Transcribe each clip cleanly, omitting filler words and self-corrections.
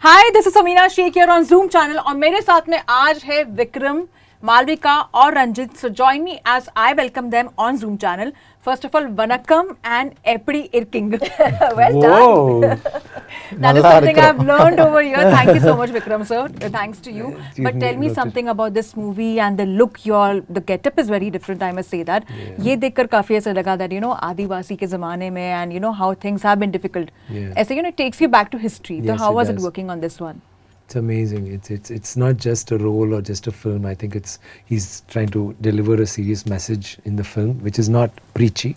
Hi this is Samina Shaikh here on Zoom channel और मेरे साथ में आज है विक्रम, मालविका और Ranjit. So join me as I welcome them on Zoom channel. First of all, Vanakkam and Eppadi Irking. Well done. That is something I've learned over here. Thank you so much, Vikram sir. Thanks to you. But tell me something about this movie and the look. The getup is very different. I must say that. ये देखकर काफी ऐसा लगा that आदिवासी के ज़माने में and how things have been difficult. ऐसे it takes you back to history. So how was it working on this one? It's amazing. It's not just a role or just a film. I think he's trying to deliver a serious message in the film, which is not preachy.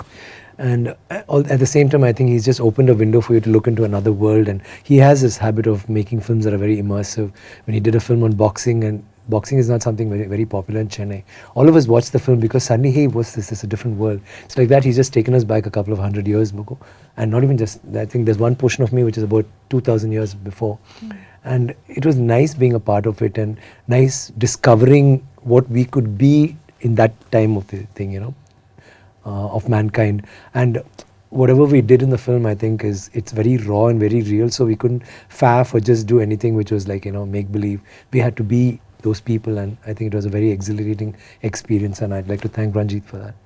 And at the same time, I think he's just opened a window for you to look into another world. And he has this habit of making films that are very immersive. When he did a film on boxing, and boxing is not something very, very popular in Chennai. All of us watched the film because suddenly, hey, what's this? It's a different world. It's like that. He's just taken us back a couple of 100 years ago. And not even just, I think there's one portion of me which is about 2,000 years before. And it was nice being a part of it and nice discovering what we could be in that time of the thing, of mankind. And whatever we did in the film, I think it's very raw and very real. So we couldn't faff or just do anything which was like, make believe. We had to be those people, and I think it was a very exhilarating experience. And I'd like to thank Ranjit for that.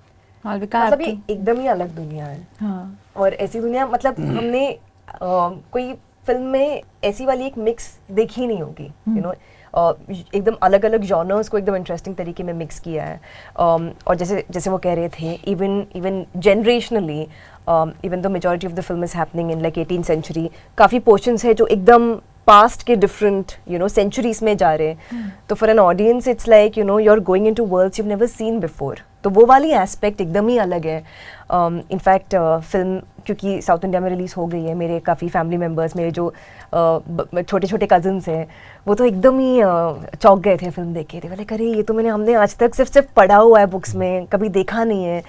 मतलब ये एकदम ही अलग दुनिया है. हाँ. और ऐसी दुनिया मतलब हमने कोई फिल्म में ऐसी वाली एक मिक्स देखी नहीं होगी, एकदम अलग अलग जॉनर्स को एकदम इंटरेस्टिंग तरीके में मिक्स किया है. और जैसे वो कह रहे थे, even generationally, even the majority of the film is happening in like 18th century. काफ़ी पोर्शंस है जो एकदम पास्ट के डिफरेंट सेंचुरीज में जा रहे हैं. तो for an audience it's like you are going into worlds you have never seen before. तो वो वाली एस्पेक्ट एकदम ही अलग है. इनफैक्ट फिल्म क्योंकि साउथ इंडिया में रिलीज़ हो गई है, मेरे काफ़ी फैमिली मेम्बर्स, मेरे जो छोटे छोटे कज़न्स हैं, वो तो एकदम ही चौंक गए थे फिल्म देख के. थे बोले अरे ये तो हमने आज तक सिर्फ पढ़ा हुआ है बुक्स में, कभी देखा नहीं है.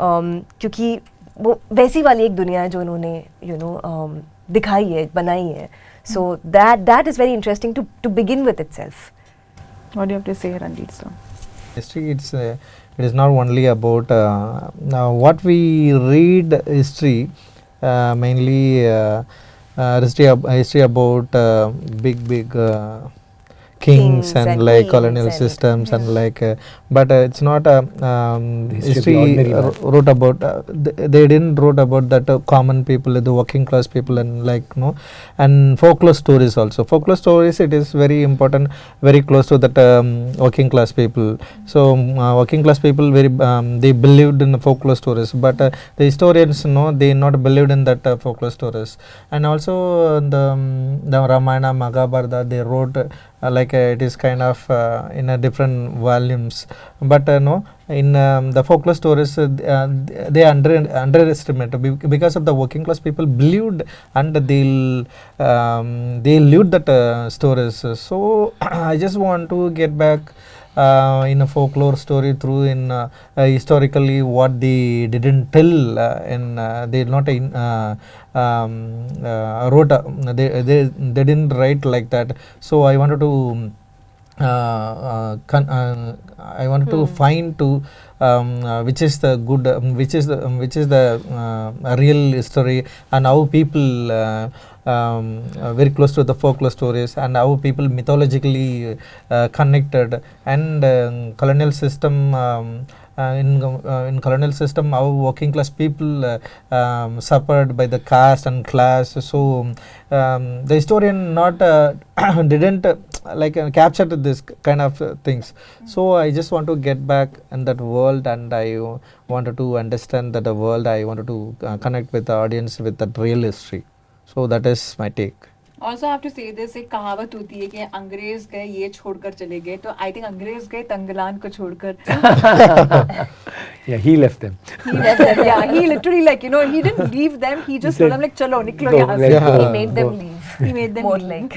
क्योंकि वो वैसी वाली एक दुनिया है जो उन्होंने दिखाई है, बनाई है. So that is very interesting to begin with itself. What do you have to say, Ranjit sir? History, it is not only about what we read history, mainly history about big kings and like colonial systems and like but it's not history wrote about they didn't wrote about that common people, the working class people, and like and folklore stories also. Folklore stories, it is very important, very close to that working class people. So working class people they believed in the folklore stories, but the historians they not believed in that folklore stories. And also the Ramayana, Mahabharata, they wrote like it is kind of in a different volumes, but in the folklore stories they underestimate because of the working class people believed and they lived that stories. So I just want to get back in a folklore story through in historically what they didn't tell in they not in wrote they didn't write like that. So I wanted to I wanted to find to which is the good which is the real history, and how people very close to the folklore stories, and how people mythologically connected, and colonial system in colonial system how working class people suffered by the caste and class. So the historian not didn't like captured this kind of things. So I just want to get back in that world, and I wanted to understand that the world. I wanted to connect with the audience with that real history. So that is my take. Also I have to say this, एक कहावत होती है कि अंग्रेज गए ये छोड़कर चले गए. तो I think अंग्रेज गए तंगलान को छोड़कर. Yeah, he left them. Yeah, he literally like he didn't leave them. He just told them like चलो निकलो यहाँ से. He made them leave. He made them more leave. like.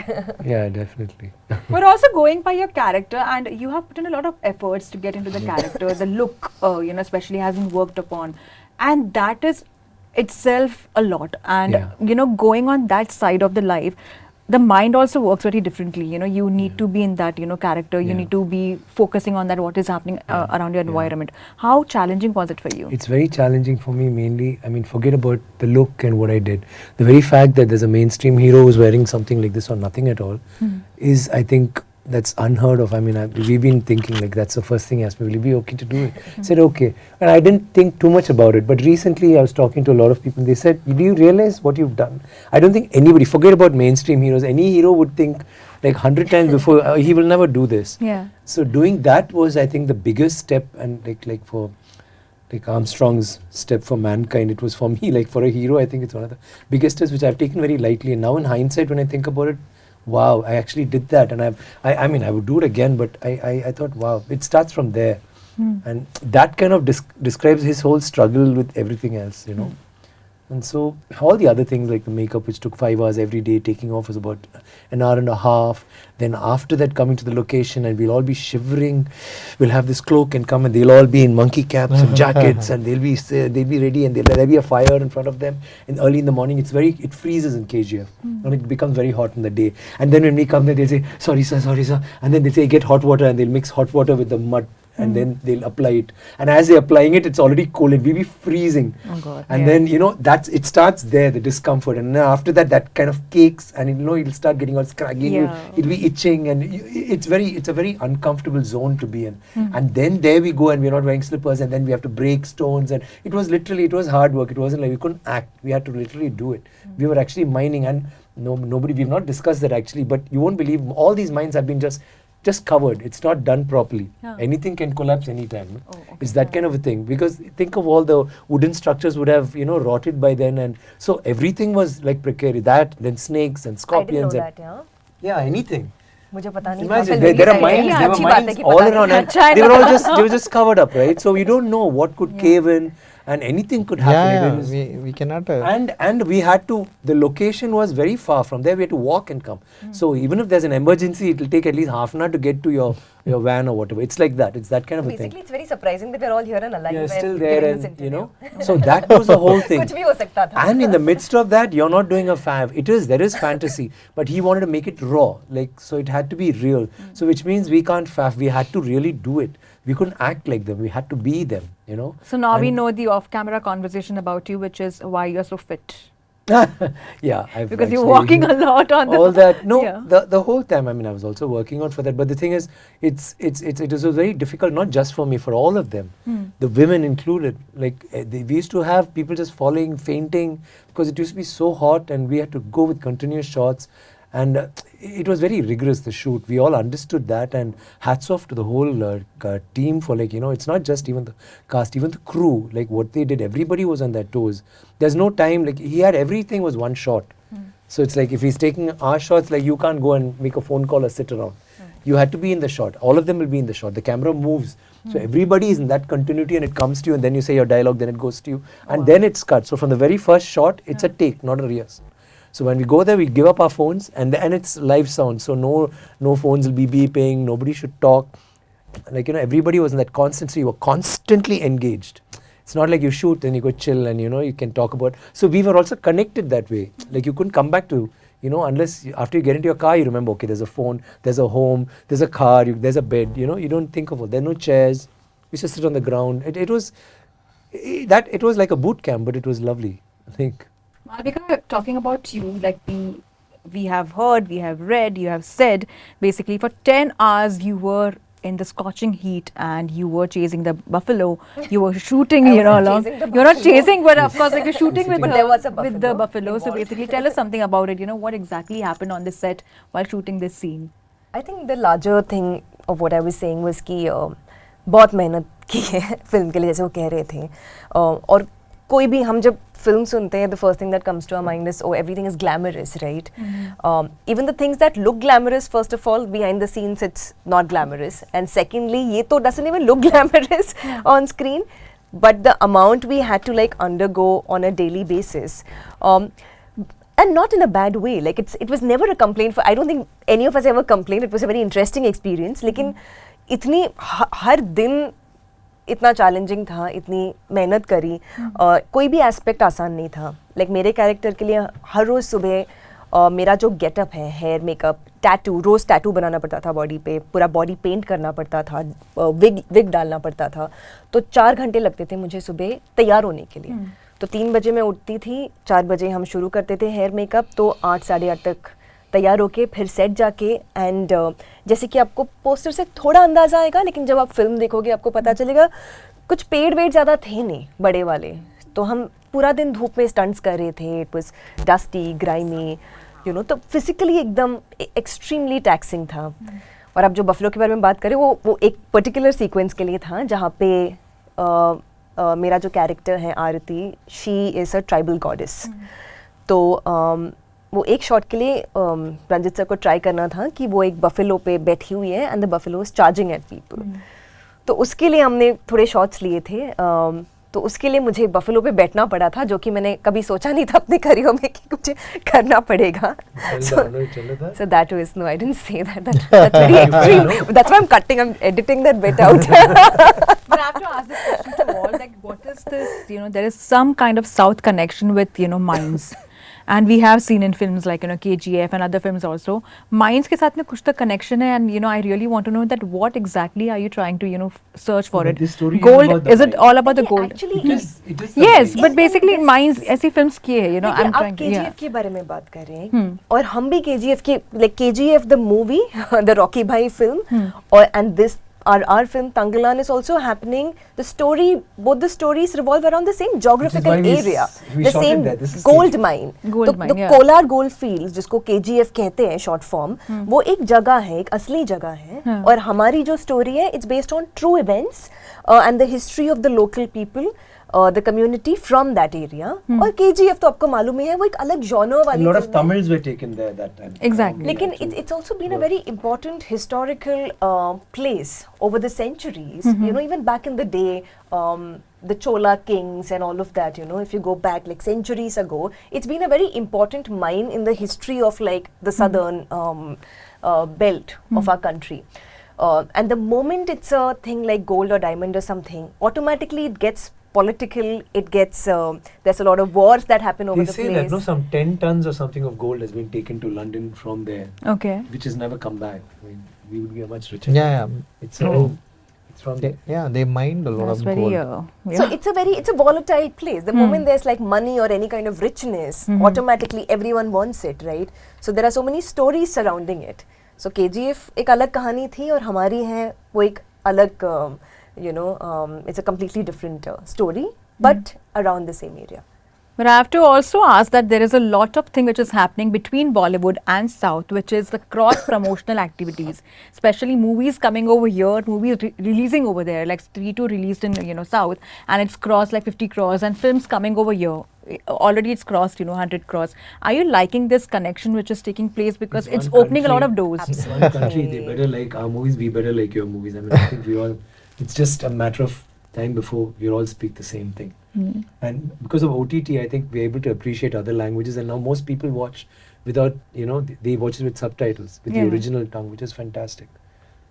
Yeah, definitely. But also going by your character, and you have put in a lot of efforts to get into the character. The look, especially has been worked upon, and that is itself a lot. And going on that side of the life, the mind also works very differently. You know, you need to be in that, you know, character. You need to be focusing on that, what is happening around your environment. How challenging was it for you? It's very challenging for me, mainly. I mean, forget about the look and what I did. The very fact that there's a mainstream hero who's wearing something like this or nothing at all is, I think, that's unheard of. I mean, we've been thinking like that's the first thing he asked me, will you be okay to do it? I said, okay. And I didn't think too much about it. But recently I was talking to a lot of people. They said, do you realize what you've done? I don't think anybody, forget about mainstream heroes, any hero would think like 100 times before, he will never do this. Yeah. So doing that was, I think, the biggest step, and like for like Armstrong's step for mankind, it was for me, like for a hero, I think it's one of the biggest steps which I've taken very lightly. And now in hindsight, when I think about it, wow, I actually did that. And I mean, I would do it again, but I thought, wow, it starts from there. And that kind of describes his whole struggle with everything else, you know. And so all the other things like the makeup, which took 5 hours every day, taking off was about an hour and a half. Then after that, coming to the location, and we'll all be shivering. We'll have this cloak and come, and they'll all be in monkey caps and jackets, and they'll be ready, and there'll be a fire in front of them. And early in the morning, it freezes in KGF, and it becomes very hot in the day. And then when we come there, they'll say, sorry sir, and then they say, get hot water, and they'll mix hot water with the mud. And then they'll apply it, and as they're applying it, it's already cold. We'll be freezing, and then you know it starts there, the discomfort, and then after that, that kind of cakes, and you know it'll start getting all scraggy. It'll be itching, and it's a very uncomfortable zone to be in. And then there we go, and we're not wearing slippers, and then we have to break stones, and it was hard work. It wasn't like we couldn't act. We had to literally do it. We were actually mining, and we've not discussed that actually, but you won't believe all these mines have been just covered. It's not done properly. Anything can collapse anytime. It's that kind of a thing, because think of all the wooden structures would have, you know, rotted by then, and so everything was like precarious. That, then snakes and scorpions. I didn't know that, yeah, anything. मुझे पता नहीं. Imagine there are mines all around, and they were just covered up, right? So we don't know what could cave in, and anything could happen. We cannot. And we had to. The location was very far from there. We had to walk and come. So even if there's an emergency, it will take at least half an hour to get to your van or whatever. It's like that. It's that kind of a thing. Basically, it's very surprising that we're all here and alive. You're still there, and you know. So that was the whole thing. कुछ भी हो सकता था. And in the midst of that, you're not doing a fav. There is fantasy, but he wanted to make it raw, like, so it had to be real. So which means we can't fav. We had to really do it. We couldn't act like them. We had to be them, you know. So now we know the off-camera conversation about you, which is why you're so fit. Yeah, because you're walking a lot on all that. No, the whole time. I mean, I was also working out for that. But the thing is, it was very difficult, not just for me, for all of them, the women included. Like we used to have people just falling, fainting, because it used to be so hot, and we had to go with continuous shots. And it was very rigorous, the shoot. We all understood that, and hats off to the whole team for, like, you know, it's not just even the cast, even the crew, like what they did, everybody was on their toes. There's no time, like he had everything was one shot. So it's like if he's taking our shots, like you can't go and make a phone call or sit around. You had to be in the shot. All of them will be in the shot. The camera moves. So everybody is in that continuity, and it comes to you, and then you say your dialogue, then it goes to you. And then it's cut. So from the very first shot, it's a take, not a rehearsal. So when we go there, we give up our phones, and it's live sound. So no phones will be beeping. Nobody should talk. Like, you know, everybody was in that constant. So you were constantly engaged. It's not like you shoot and you go chill and, you know, you can talk about. So we were also connected that way. Like you couldn't come back to, you know, unless after you get into your car, you remember, okay, there's a phone, there's a home, there's a car, there's a bed. You know, you don't think of it. There are no chairs. We just sit on the ground. It was like a boot camp, but it was lovely, I think. Malavika, talking about you, like we have heard, we have read, you have said, basically for 10 hours you were in the scorching heat and you were chasing the buffalo. You were shooting, you know, along. You're not chasing, but of course, like you're shooting with the buffalo. So basically, tell us something about it. You know, what exactly happened on this set while shooting this scene? I think the larger thing of what I was saying was कि बहुत मेहनत की है film के लिए, जैसे वो कह रहे थे. और कोई भी हम जब film sunte hai, the first thing that comes to our mind is, oh, everything is glamorous, right? Even the things that look glamorous, first of all, behind the scenes, it's not glamorous. And secondly, ye to doesn't even look glamorous on screen. But the amount we had to like undergo on a daily basis, and not in a bad way. Like it was never a complaint. I don't think any of us ever complained. It was a very interesting experience. लेकिन इतनी हर दिन इतना challenging था, इतनी मेहनत करी, कोई भी एस्पेक्ट आसान नहीं था. लाइक मेरे कैरेक्टर के लिए हर रोज़ सुबह मेरा जो गेटअप है, हेयर, मेकअप, टैटू, रोज़ टैटू बनाना पड़ता था बॉडी पे, पूरा बॉडी पेंट करना पड़ता था, विग डालना पड़ता था, तो 4 घंटे लगते थे मुझे सुबह तैयार होने के लिए। तो 3 बजे मैं उठती थी, 4 बजे हम शुरू करते थे हेयर मेकअप, तो 8 साढ़े 8 तक तैयार होके फिर सेट जाके, एंड जैसे कि आपको पोस्टर से थोड़ा अंदाज़ा आएगा, लेकिन जब आप फिल्म देखोगे आपको पता चलेगा कुछ पेड़ वेड़ ज़्यादा थे नहीं बड़े वाले, तो हम पूरा दिन धूप में स्टंट्स कर रहे थे, it was dusty, grimy, you know, तो फिजिकली एकदम एक्सट्रीमली टैक्सिंग था। और अब जो बफलो के बारे में बात करें, वो एक पर्टिकुलर सीक्वेंस के लिए था जहाँ पे मेरा जो कैरेक्टर है Aarti, she is a tribal goddess, तो वो एक शॉट के लिए रंजित सर को ट्राई करना था कि वो एक बफेलो पे बैठी हुई है and the buffalo is charging eight people, तो उसके लिए हमने थोड़े शॉट्स लिए थे, तो उसके लिए मुझे बफेलो पे बैठना पड़ा था, जो कि मैंने कभी सोचा नहीं था अपने करियर में कि मुझे करना पड़ेगा। So that was, no, I didn't say that. That's very extreme. That's why I'm editing that bit out. But I have to ask this question to all, like, what is this, you know, there is some kind of South connection with, you know, mines. And we have seen in films like, you know, KGF and other films also. Mines के साथ में कुछ तो connection है, and, you know, I really want to know that what exactly are you trying to, you know, search for it? Gold, is it all about the gold? Actually, it is yes, but basically mines ऐसी films किए हैं, you know, I'm trying to, KGF के बारे में बात कर रहे हैं, और हम भी KGF के, like KGF the movie, the Rocky Bhai film, or and this our film Thangalaan is also happening. The story, both the stories revolve around the same geographical area, the same gold mine. The Kolar Gold Fields, जिसको KGF कहते हैं short form, वो एक जगह है, एक असली जगह है, और हमारी जो story है, it's based on true events and the history of the local people, the community from that area. और KGF तो आपको मालूम ही है, वो एक अलग genre वाली film है. A lot of Tamils were taken there that time. Exactly. लेकिन it's also been a very important historical place over the centuries. You know, even back in the day, the Chola kings and all of that, you know, if you go back like centuries ago, it's been a very important mine in the history of like the southern belt of our country. And the moment it's a thing like gold or diamond or something, automatically it gets political, it gets, there's a lot of wars that happen over the place. They say that, no, some 10 tons or something of gold has been taken to London from there. Okay. Which has never come back. I mean, we would be a much richer. Yeah. It's from there. Yeah, they mined a lot of gold. Yeah. So it's a volatile place. The moment there's like money or any kind of richness, automatically everyone wants it, right? So there are so many stories surrounding it. So KGF एक अलग कहानी थी, और हमारी है वो एक अलग, you know, it's a completely different story, but around the same area. But I have to also ask that there is a lot of thing which is happening between Bollywood and South, which is the cross-promotional activities, especially movies coming over here, movies releasing over there, like Street 2 released in, you know, South, and it's crossed like 50 crores, and films coming over here. Already it's crossed, you know, 100 crores. Are you liking this connection which is taking place, because it's opening a lot of doors? One country, they better like our movies, we better like your movies. I mean, I think we all, it's just a matter of time before we all speak the same thing. And because of OTT, I think we're able to appreciate other languages, and now most people watch without, you know, they watch it with subtitles, with the original tongue, which is fantastic.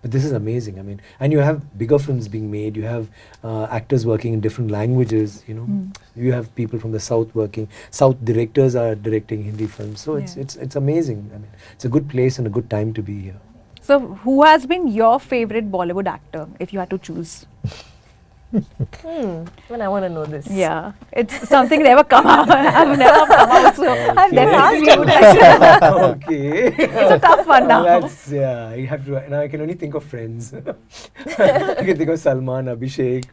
But this is amazing. I mean, and you have bigger films being made, you have actors working in different languages, you know, you have people from the South working, South directors are directing Hindi films, so it's amazing. I mean, it's a good place and a good time to be here. So who has been your favorite Bollywood actor, if you had to choose? Well, I want to know this. Yeah, it's something never come out. I've never come out, so I've never asked you. Okay. It's a tough one now. That's, yeah, you have to, now I can only think of friends. I can think of Salman, Abhishek.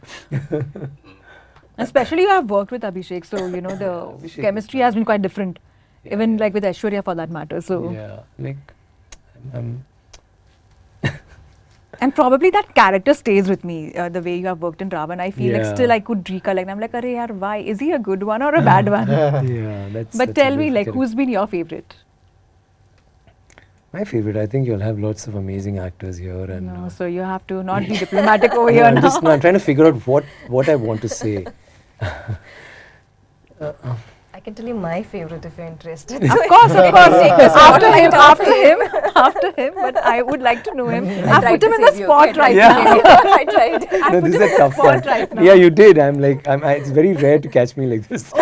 Especially you have worked with Abhishek, so you know the chemistry has been quite different, even like with Aishwarya for that matter. So yeah, like and probably that character stays with me, the way you have worked in Ravan. I feel like still I could recollect. I'm like, arey yaar, why? Is he a good one or a bad one? Yeah, that's. But tell me, like, who's been your favorite? My favorite, I think you'll have lots of amazing actors here, and no, so you have to not be diplomatic over here. I'm just I'm trying to figure out what I want to say. I can tell you my favorite if you're interested. Of course. After him. But I would like to know him. I put him in the spot right now. I tried. No, this is a tough one. Right now. Yeah, you did. I'm like, it's very rare to catch me like this.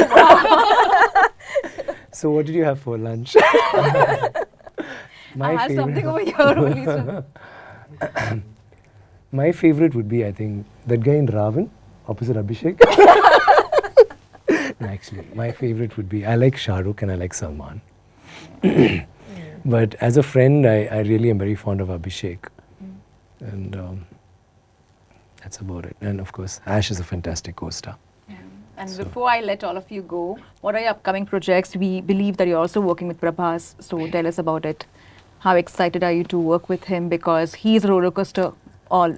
So what did you have for lunch? I had something over here only. So. My favorite would be, I think, that guy in Ravan, opposite Abhishek. No, actually, my favorite would be, I like Shah Rukh and I like Salman. But as a friend, I really am very fond of Abhishek. And that's about it. And of course, Ash is a fantastic co-star. And before I let all of you go, what are your upcoming projects? We believe that you're also working with Prabhas, so tell us about it. How excited are you to work with him? Because he's a roller coaster, all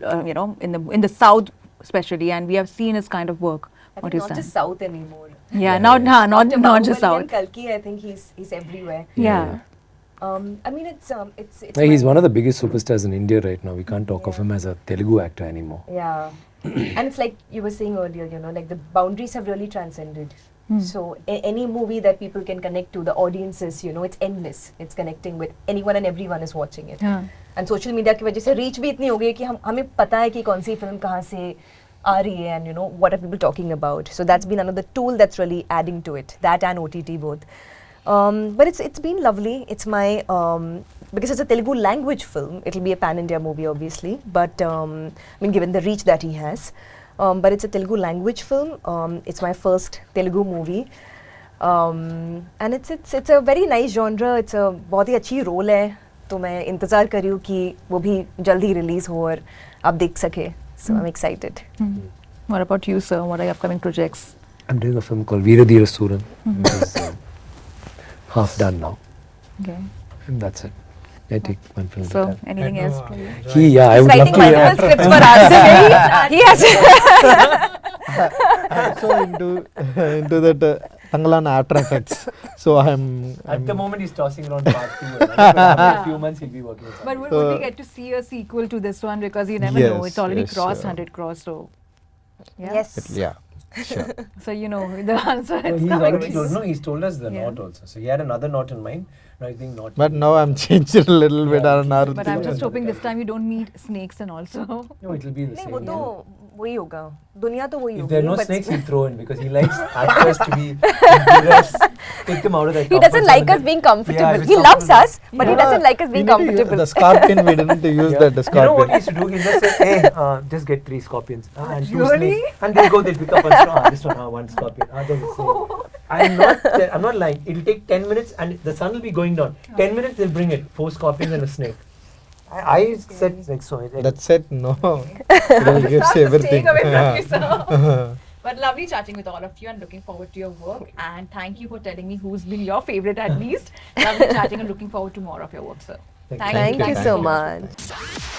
in the South especially, and we have seen his kind of work. I think not just South anymore. Yeah, not just South. Kalki, I think he's everywhere. Yeah. I mean, it's he's one of the biggest superstars in India right now. We can't talk of him as a Telugu actor anymore. Yeah. And it's like you were saying earlier, like the boundaries have really transcended. So any movie that people can connect to, the audiences, it's endless. It's connecting with anyone and everyone is watching it. And social media की वजह से reach भी इतनी हो गई कि हमें पता है कि कौन सी film कहाँ से आ रही है, and what are people talking about. So that's been another tool that's really adding to it. That and OTT both. But it's been lovely. It's my because it's a Telugu language film, it'll be a pan-India movie obviously, but I mean given the reach that he has, but it's a Telugu language film. It's my first Telugu movie, and it's a very nice genre. It's a बहुत ही अच्छी role है, तो मैं इंतज़ार कर रही हूँ कि वो भी जल्दी release हो और आप देख सके. So I'm excited. What about you, sir? What are your upcoming projects? I'm doing a film called Veeradhira Suran, which is half done now. Okay. And that's it. I take one film. So, anything else? I would love Writing to. multiple scripts for us. He has. I'm so into that Thangalaan After Effects. So I'm At the moment, he's tossing around part 2. After a few months, he'll be working with But would we get to see a sequel to this one? Because you never know. It's already crossed 100 crores. So, yeah. Yes. yeah. Sure. So you know the answer. No, It's he's coming. already told. No, he's told us the knot also. So he had another knot in mind. Now I think knot. But now I'm changed a little bit. But I'm just hoping this time you don't meet snakes and also. No, it'll be the नहीं same. वो तो वही होगा. दुनिया तो वही If होगी. there are no but snakes, he'll throw in because he likes actors to be embarrassed. Take them out of that. He doesn't like us being comfortable. He loves us, but he doesn't like us being comfortable. The scorpion, we didn't use that. The You know what he scorpion. used to do? He just say, "Hey, just get 3 scorpions and 2 Really? snakes," and they'll go. They'll pick up this one, 1 scorpion. That's the same. I'm not lying. It'll take 10 minutes, and the sun will be going down. 10 minutes, they'll bring it 4 scorpions and a snake. I said like so. That's it. No. It gives everything. Staying away from you, sir. But lovely chatting with all of you and looking forward to your work. And thank you for telling me who's been your favorite at least. Lovely chatting and looking forward to more of your work, sir. Thank you so much.